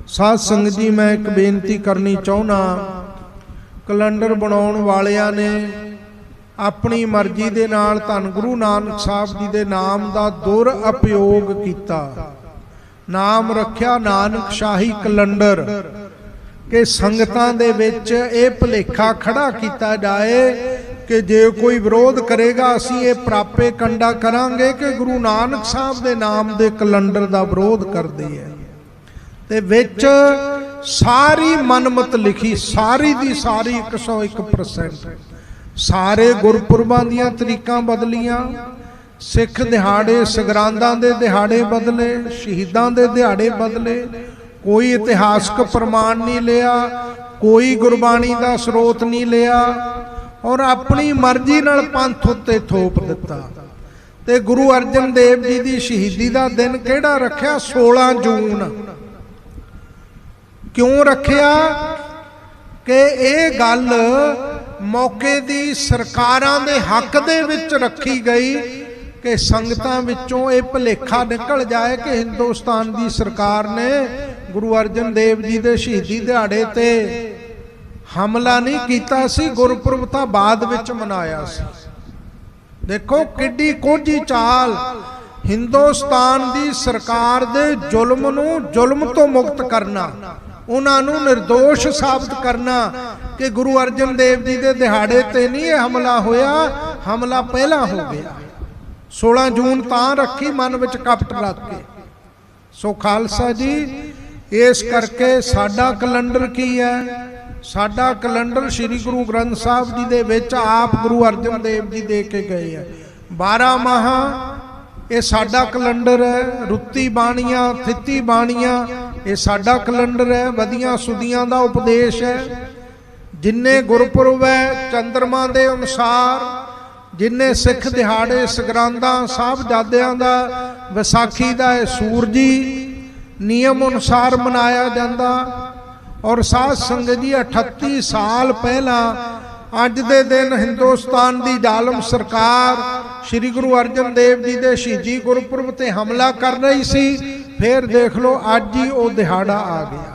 साध संगत जी मैं एक बेनती करनी चाहुंदा। कैलेंडर बनाउण वालियां ने अपनी मर्जी दे नाल धन गुरु नानक साहब जी दे नाम दा दुरउपयोग कीता। नाम रखिया नानक शाही कैलेंडर कि संगतां दे विच इह भुलेखा खड़ा कीता जाए कि जे कोई विरोध करेगा असीं ये प्रापे कंडा करांगे कि गुरु नानक साहब दे नाम दे कैलेंडर दा विरोध करदे है। ते विच सारी मनमत लिखी सारी दी सारी 101% सारे गुरपुरबां दीयां तरीकां बदलियां। सिख दिहाड़े सगरांदां दे दिहाड़े बदले, शहीदां दे दिहाड़े बदले। कोई इतिहासक प्रमाण नहीं लिया, कोई गुरबाणी दा स्रोत नहीं लिया और अपनी मर्जी नाल पंथ उत्ते थोप दिता। ते गुरु अर्जन देव जी दी शहीदी दा दिन किहड़ा रखिया? 16 जून। क्यों रखिया? कि ये गल मौके दी सरकारां दे हक दे विच रखी गई कि संगतां विचों ये भुलेखा निकल जाए कि हिंदुस्तान दी सरकार ने गुरु अर्जन देव जी दे शहीदी दिहाड़े ते हमला नहीं कीता सी, गुरपुरब तां बाद विच मनाया सी। देखो किड्डी कोझी चाल। हिंदुस्तान दी सरकार दे जुल्म नूं जुल्म तो मुक्त करना, उन्होंने निर्दोष साबित करना कि गुरु अर्जन देव जी के दिहाड़े ते नहीं ये हमला होया, हमला पहला हो गया। 16 जून तां रखी मन विच कपट रख के। सो खालसा जी इस करके साडा कैलेंडर की है? साडा कैलेंडर श्री गुरु ग्रंथ साहब जी दे विच आप गुरु अर्जन देव जी दे के गए है। 12 माह ये साडा कैलेंडर है। रुत्ती बाणियां थित्ती बाणियां ये साडा कैलेंडर है। वधियां सुधियां दा उपदेश है। जिन्ने गुरपुरब है चंद्रमा दे अनुसार, जिन्ने सिख दिहाड़े सगरांदा साहबजादियां दा विसाखी दा सूरजी नियम अनुसार मनाया जाता। और साध संगत जी 38 साल पहला अज दे दिन हिंदुस्तान दी जालम सरकार श्री गुरु अर्जन देव जी दे शहीदी गुरपुरब ते हमला कर रही सी। फिर देख लो अज ही वो दिहाड़ा आ गया।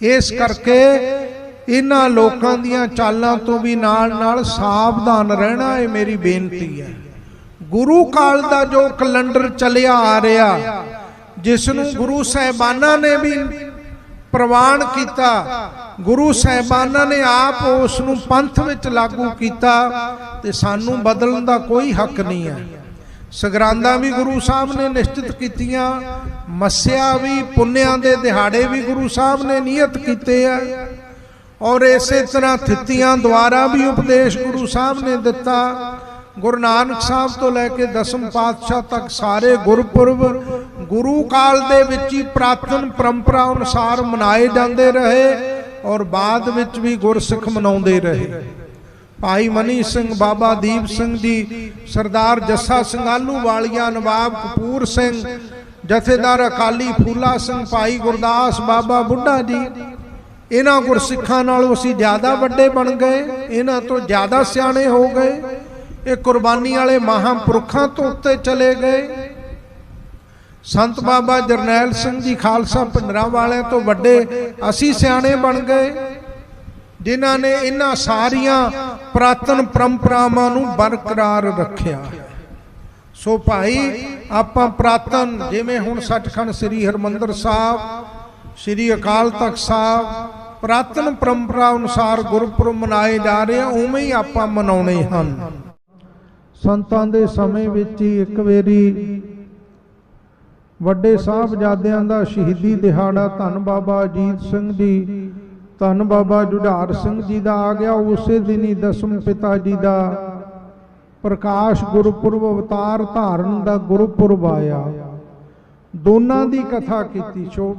इस करके इन्हां लोकां दीयां चालां तो भी नाल नाल सावधान रहना है मेरी बेनती है। गुरु काल दा जो कैलेंडर चलिया आ रहा, जिसनूं गुरु साहिबाना ने भी प्रवान किया, गुरु साहिबाना ने आप उसनूं पंथ विच लागू किया, ते सानू बदलण दा कोई हक नहीं है। सगरांदा भी गुरु साहब ने निश्चित कीतियां, मस्या भी पुन्नियां दे दिहाड़े भी गुरु साहब ने नियत कीते है। और इसे तरह थित्तियां द्वारा भी उपदेश गुरु साहब ने दिता। गुरु नानक साहब तो लैके 10वें पातशाह तक सारे गुरपुरब गुरु काल दे विच ही प्रातन परंपरा अनुसार मनाए जाते रहे और बाद विच भी गुरसिख मनाउंदे रहे। भाई मनी सिंह, बाबा दीप सिंह जी, सरदार जस्सा सिंह आलूवालिया, नवाब कपूर सिंह, जथेदार अकाली फूला सिंह, भाई गुरदास बाबा बुढ़ा जी, इन्हां गुरसिखां नालों असीं ज़्यादा वड्डे बन गए, इन्हां तो ज़्यादा सियाणे हो गए। ये कुर्बानी वाले महापुरखों तो उत्ते चले गए। संत बाबा जरनैल सिंह जी खालसा पिंडरा वाले तो वड्डे असी सियाणे बन गए, जिन्हां ने इन्हां सारियां पुरातन परंपरावां नूं बरकरार रखिया। सो भाई आपां पुरातन जिवें हुण सचखंड श्री हरमंदर साहब, श्री अकाल तख्त साहब पुरातन परंपरा अनुसार गुरपुरब मनाए जा रहे हैं, उवें ही आपां मनाउणे हन। संतां दे समय विच ही एक वेरी वड्डे साहबजादियां दा शहीदी दिहाड़ा धन बाबा अजीत सिंह जी, धन बाबा जुझार सिंह जी दा आ गया। उसे दिन ही 10वें पिता जी दा प्रकाश गुरपुरब अवतार धारण दा गुरपुरब आया। दोनों की कथा की,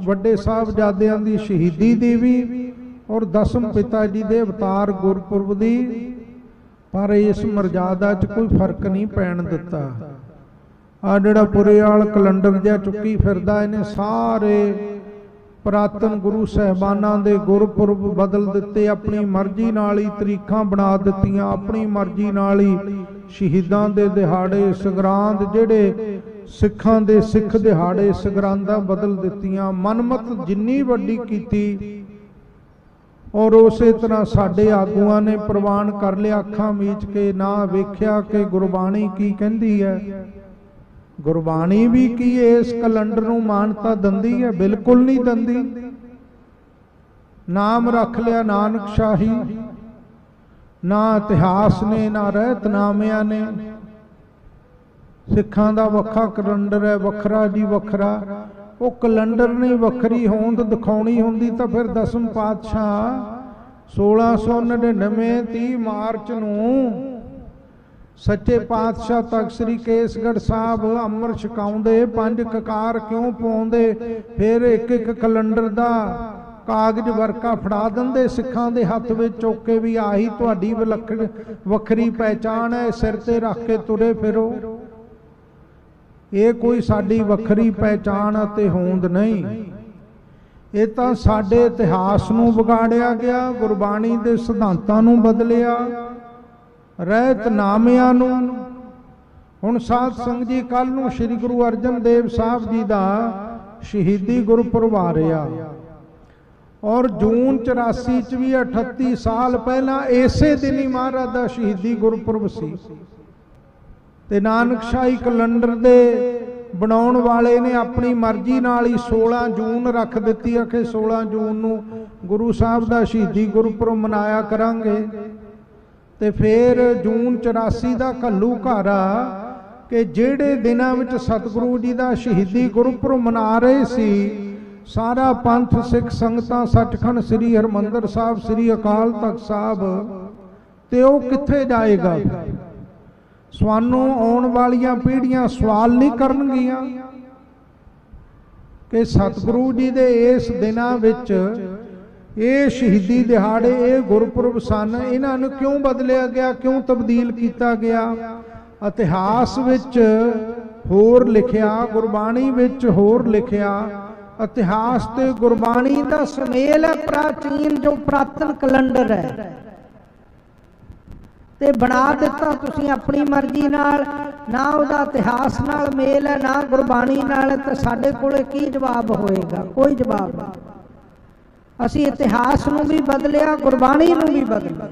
वड्डे साहबजादियां दी शहीदी दी भी और 10वें पिता जी दे अवतार गुरपुरब दी। पर इस मर्यादा च कोई फर्क नहीं पैण दिता। आ जिहड़ा पुरे वाल कैलेंडर जिहा चुक्की फिरदा, इहने सारे पुरातन गुरु साहिबानां दे गुरपुरब बदल दिते, अपनी मर्जी नाल ही तरीखां बना दित्तियां, अपनी मर्जी नाल ही शहीदां दे दिहाड़े सगरांद जिहड़े सिखां दे सिख दिहाड़े सगरांदा बदल दित्तियां, मनमत जिन्नी वड्डी कीती और उस तरह साडे आगूआं ने प्रवान कर लिया अखां मीच के, ना वेख्या कि गुरबाणी की कहंदी है। गुरबाणी भी की इस कैलेंडर नूं मानता दंदी है? बिल्कुल नहीं दंदी। नाम रख लिया नानक शाही, ना इतिहास ने ना रहतनामिਆਂ ने। सिखां दा वखा कैलेंडर है, वखरा जी वखरा। वो कैलेंडर नहीं वखरी होंद दिखाउणी हुंदी तां फिर दसम पातशाह 1699 30 मार्च नूं सच्चे पातशाह तख्त श्री केसगढ़ साहब अमृत छकाउंदे 5 ककार क्यों पाउंदे? फिर एक एक कैलेंडर दा कागज वर्का फड़ा दिंदे सिखां दे हत्थ विच चुक के, भी आही तुहाडी विलखण वखरी पहचान है, सिर ते रख के तुरे फिरो। ये कोई साडी वखरी पहचान अते होंद नहीं। ये तां साडे इतिहास नूं विगाड़िया गया, गुरबाणी दे सिद्धांतां नूं बदलिया, रहतनामिਆਂ नूं। हुण साध संगत जी कल नूं श्री गुरु अर्जन देव साहब जी दा शहीदी गुरपुरब आ रिहा और जून 84 च भी 38 साल पहला इसे दिन ही महाराज दा शहीदी गुरपुरब सी। ते नानकशाही कैलेंडर दे बनाउण वाले ने अपनी मर्जी नाल ही 16 जून रख दित्ती है कि 16 जून नूं गुरु साहब दा शहीदी गुरपुरब मनाया करांगे। ते फिर जून 84 दा घल्लू घर आ कि जिहड़े दिनां विच सतगुरु जी दा शहीदी गुरपुरब मना रहे सी, सारा पंथ सिख संगतां सचखंड श्री हरमंदर साहब श्री अकाल तख्त साहब, ते वो कित्थे जाएगा? सानूं आउण वालियां पीढ़ियां सवाल नहीं करनगियां कि सतगुरु जी दे इस दिनां विच ये शहीदी दिहाड़े ये गुरपुरब सन, इन्हां नूं क्यों बदलिया गया, क्यों तब्दील किया गया? इतिहास विच होर लिखिया, गुरबाणी विच होर लिखिया। इतिहास ते गुरबाणी दा सुमेल है प्राचीन जो पुरातन कैलेंडर है, ते बना दिता तुसीं अपनी मर्जी नाल, ना उहदा इतिहास नाल मेल है ना गुरबाणी नाल। ते साडे कोले की जवाब होएगा? कोई जवाब नहीं। असीं इतिहास नूं भी बदलिया, गुरबाणी नूं भी बदलिया।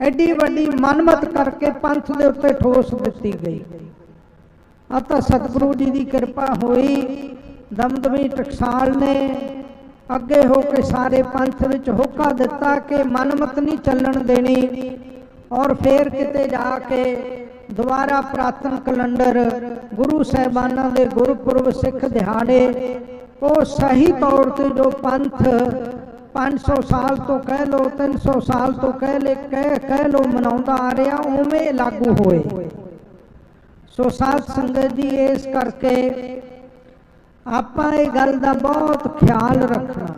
एडी वड्डी मनमत करके पंथ दे उत्ते ठोस दित्ती गई। अता सतगुरु जी की कृपा हुई, दमदमी टकसाल ने अगे हो के सारे पंथ विच होका दिता कि मनमत नहीं चलन देनी। और फिर किते जाके दोबारा पुरातन कैलेंडर गुरु साहिबाना दे गुरपुरब सिख दिहाड़े वो सही तौर पर जो पंथ 500 साल तो कह लो 300 साल तो कह लो मनाउंदा आ रहा, उवें लागू होए। सो साध संगत जी इस करके आपां इह गल दा बहुत ख्याल रखना।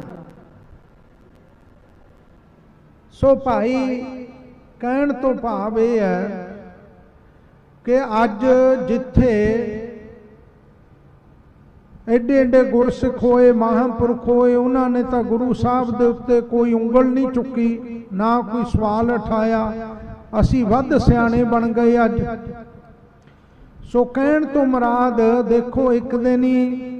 सो भाई कहण तो भाव यह है कि अज जिथे एडे एडे गुरसिख होए महापुरख होए, उन्होंने तो गुरु साहब के उत्ते कोई उंगल नहीं चुकी, ना कोई सवाल उठाया। असी वध सियाणे बन गए अज। सो कहण तो मुराद देखो, एक दिन ही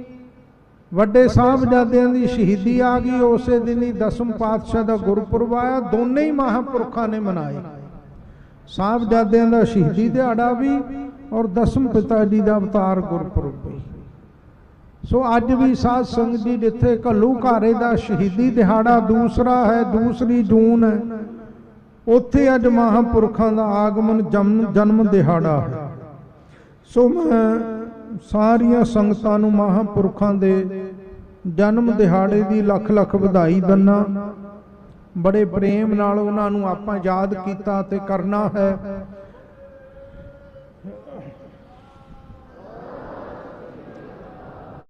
वड्डे साहबजादियां दी शहीदी आ गई, उस दिन ही 10वें पातशाह का गुरपुरब आया। दोनों ही महापुरखों ने मनाए, साहबजादियां दा शहीदी दिहाड़ा भी और 10वें पिता जी का अवतार गुरपुरब भी। सो अज भी साध संगत जी जिथे घल्लू घारे का शहीदी दिहाड़ा दूसरा है, 2 जून है, उत्थे अज महापुरखों का आगमन जन्म दिहाड़ा है। सो मैं सारिया संगतां नूं महापुरखों के जन्म दिहाड़े की लख लख वधाई दिना। बड़े प्रेम नाल उन्हां नूं आपां याद कीता ते करना है।